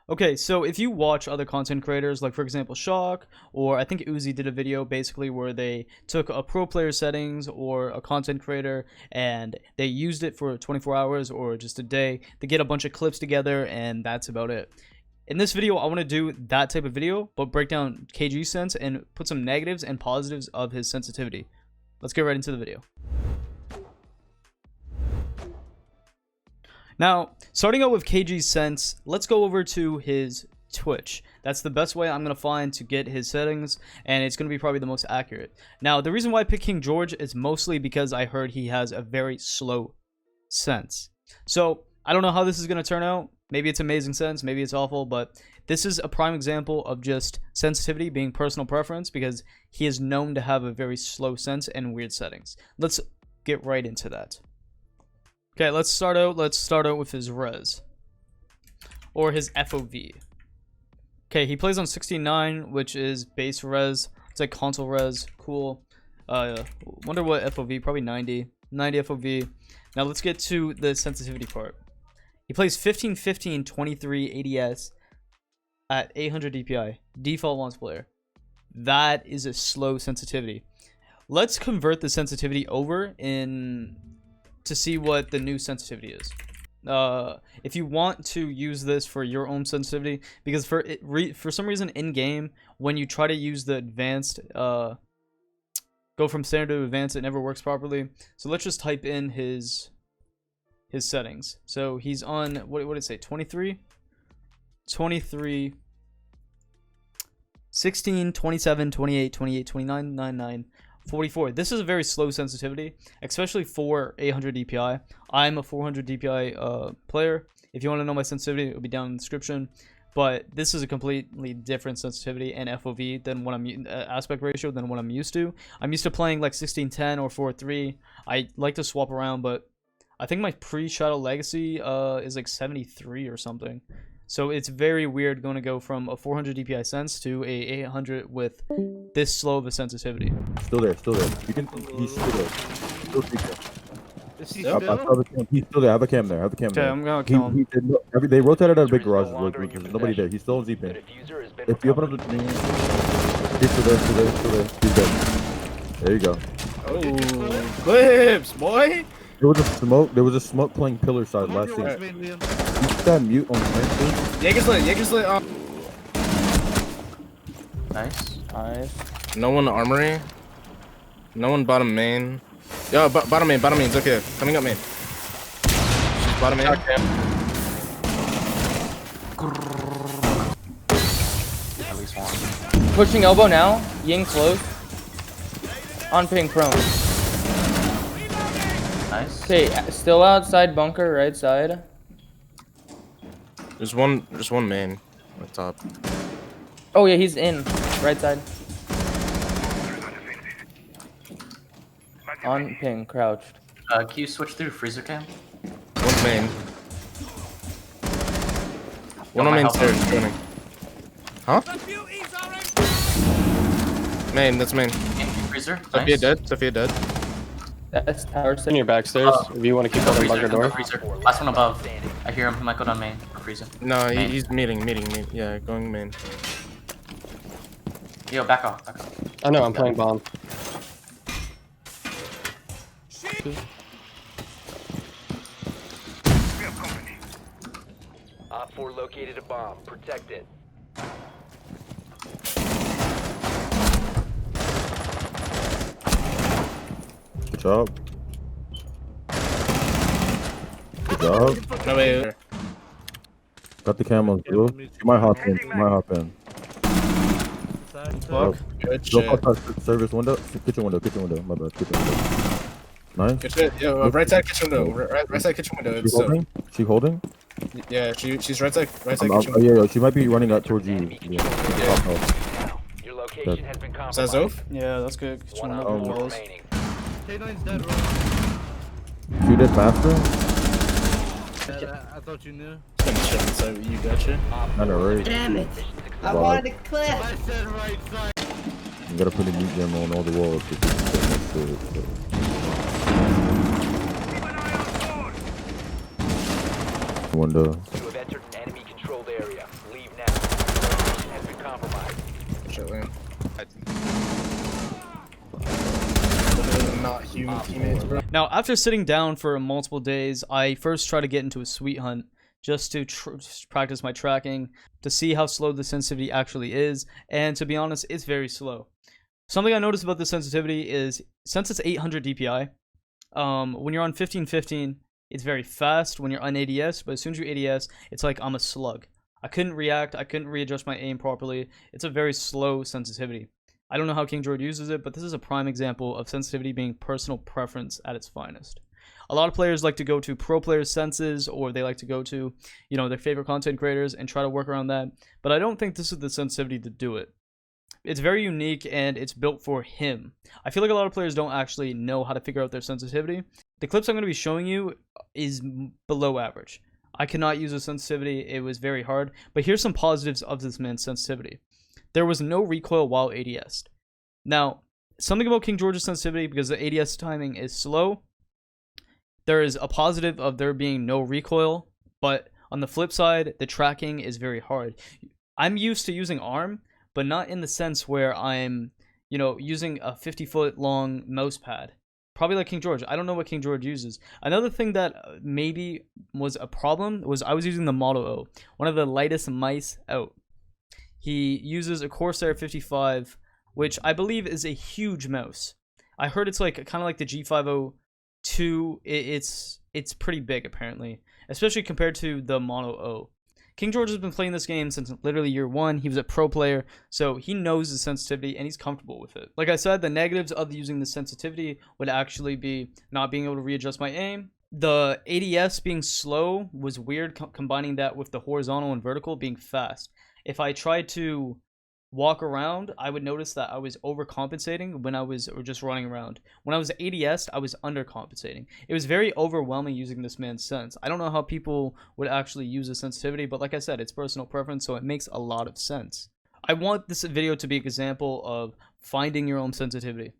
Okay, so if you watch other content creators, like for example Shock, or I think Uzi did a video basically where they took a pro player settings or a content creator and they used it for 24 hours or just a day to get a bunch of clips together, and that's about it. In this video, I want to do that type of video, but break down KG's sense and put some negatives and positives of his sensitivity. Let's get right into the video. Now, starting out with KG's sense, let's go over to his Twitch. That's the best way I'm going to find to get his settings, and it's going to be probably the most accurate. Now, the reason why I picked King George is mostly because I heard he has a very slow sense. So, I don't know how this is going to turn out. Maybe it's amazing sense, maybe it's awful, but this is a prime example of just sensitivity being personal preference because he is known to have a very slow sense and weird settings. Let's get right into that. Okay, let's start out with his res or his FOV. Okay, he plays on 69, which is base res. It's like console res. Cool. Wonder what FOV, probably 90 FOV. Now let's get to the sensitivity part. He plays 1550 and 23 ADS at 800 DPI, default launch player. That is a slow sensitivity. Let's convert the sensitivity over to see what the new sensitivity is. If you want to use this for your own sensitivity, because for some reason in game when you try to use the advanced, go from standard to advanced, it never works properly. So let's just type in his settings. So he's on what did it say? 23, 16, 27, 28, 28, 29, 99, 44. This is a very slow sensitivity, especially for 800 DPI. I'm a 400 DPI player. If you want to know my sensitivity, it'll be down in the description. But this is a completely different sensitivity and FOV than what I'm aspect ratio than what I'm used to. I'm used to playing like 1610 or 4:3. I like to swap around, but I think my pre-Shadow Legacy is like 73 or something. So it's very weird going to go from a 400 DPI sense to a 800 with this slow of a sensitivity. Still there. You can. He's still there. Is he He's still there. Have a cam there. Okay, I'm gonna kill him. They rotated out of big garages. There's nobody there. He's still in Z-Pin. If you open up the thing, he's still there. He's dead. There you go. Oh, clips, boy. There was a smoke playing pillar side last scene. You put that mute on the Jaeger's lit. Nice. No one armory. No one bottom main. Yo, bottom main. It's okay. Coming up main. She's bottom main. At least one. Pushing elbow now. Ying close. On ping prone. Nice. Okay, still outside bunker, right side. There's one main on top. Oh yeah, he's in. Right side. On ping, crouched. Can you switch through freezer cam? One main. One on main stairs joining. Huh? Main, that's main. In freezer. Sophia dead. That's tower In your back stairs, if you want to keep open bunker door. Freezer. Last one above. I hear him. He might go down main or freezer. No, Main. he's meeting. Yeah, going main. Yo, back off. I know, I'm playing bomb. Op 4 located a bomb. Protect it. Good job. No way. Got the camos, bro. She might hop in. Fuck. Good Go shit. outside service window. Kitchen window. My bad. Kitchen window. Nice. Good shit. Yo, right side kitchen window. Right side kitchen window. She holding? Yeah, she's right side kitchen Oh window. yeah, she might be running out towards you. Yeah. Your location has been Is that compromised. Zof? Yeah, that's good. One op 4 Walls. remaining. K9's dead, She did faster? I thought you knew. So you gotcha. Not already. Damn it. I Wow. wanted to clip. I said right side. You gotta put a mute gem on all the walls. Window. You have entered an enemy-controlled area. Leave now. Your location has been compromised. Shit, Liam. Not human teammates, bro. Now, after sitting down for multiple days, I first tried to get into a sweet hunt just to practice my tracking, to see how slow the sensitivity actually is, and to be honest, it's very slow. Something I noticed about the sensitivity is, since it's 800 DPI, when you're on 1515, it's very fast when you're on ADS, but as soon as you ADS, it's like I'm a slug. I couldn't react, I couldn't readjust my aim properly. It's a very slow sensitivity. I don't know how KingGeorge uses it, but this is a prime example of sensitivity being personal preference at its finest. A lot of players like to go to pro players' senses, or they like to go to, you know, their favorite content creators and try to work around that, but I don't think this is the sensitivity to do it. It's very unique and it's built for him. I feel like a lot of players don't actually know how to figure out their sensitivity. The clips I'm going to be showing you is below average. I cannot use a sensitivity, it was very hard, but here's some positives of this man's sensitivity. There was no recoil while ADS'd. Now, something about KingGeorge's sensitivity, because the ADS timing is slow, there is a positive of there being no recoil, but on the flip side, the tracking is very hard. I'm used to using ARM, but not in the sense where I'm, you know, using a 50-foot long mouse pad. Probably like KingGeorge. I don't know what KingGeorge uses. Another thing that maybe was a problem was I was using the Model O, one of the lightest mice out. He uses a Corsair 55, which I believe is a huge mouse. I heard it's like kind of like the G502. It's pretty big apparently, especially compared to the Mono O. KingGeorge has been playing this game since literally year one. He was a pro player, so he knows the sensitivity and he's comfortable with it. Like I said, the negatives of using the sensitivity would actually be not being able to readjust my aim. The ADS being slow was weird, combining that with the horizontal and vertical being fast. If I tried to walk around, I would notice that I was overcompensating when I was just running around. When I was ADS, I was undercompensating. It was very overwhelming using this man's sense. I don't know how people would actually use the sensitivity, but like I said, it's personal preference, so it makes a lot of sense. I want this video to be an example of finding your own sensitivity,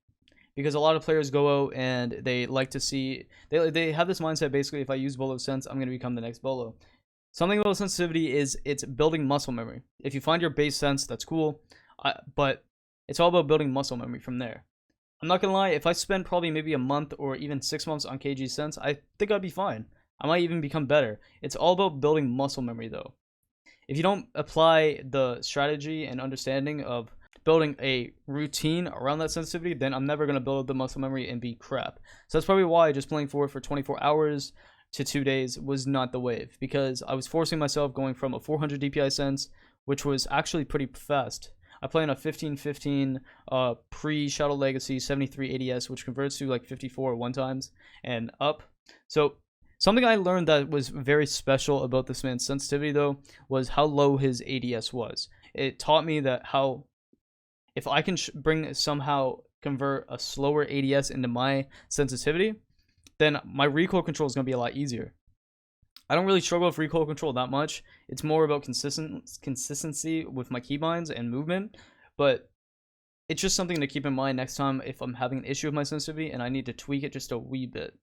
because a lot of players go out and they like to see, they have this mindset basically, if I use Bolo sense, I'm going to become the next Bolo. Something about sensitivity is it's building muscle memory. If you find your base sense, that's cool, but it's all about building muscle memory from there. I'm not gonna lie, if I spend probably maybe a month or even 6 months on KG's sense, I think I'd be fine. I might even become better. It's all about building muscle memory though. If you don't apply the strategy and understanding of building a routine around that sensitivity, then I'm never gonna build the muscle memory and be crap. So that's probably why just playing for 24 hours to 2 days was not the wave, because I was forcing myself going from a 400 DPI sense, which was actually pretty fast. I play on a 1515 pre-Shadow Legacy 73 ADS, which converts to like 54 one times and up. So something I learned that was very special about this man's sensitivity though was how low his ADS was. It taught me that how if I can somehow convert a slower ADS into my sensitivity, then my recoil control is going to be a lot easier. I don't really struggle with recoil control that much. It's more about consistency with my keybinds and movement, but it's just something to keep in mind next time if I'm having an issue with my sensitivity and I need to tweak it just a wee bit.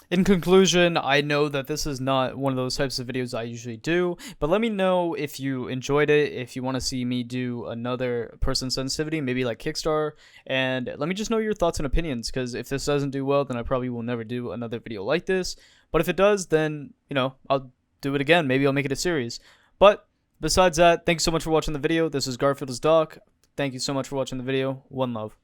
In conclusion, I know that this is not one of those types of videos I usually do, but let me know if you enjoyed it, if you want to see me do another person's sensitivity, maybe like Kickstarter, and let me just know your thoughts and opinions, because if this doesn't do well, then I probably will never do another video like this, but if it does, then, you know, I'll do it again. Maybe I'll make it a series. But besides that, thanks so much for watching the video. This is Garfield's Doc. Thank you so much for watching the video. One love.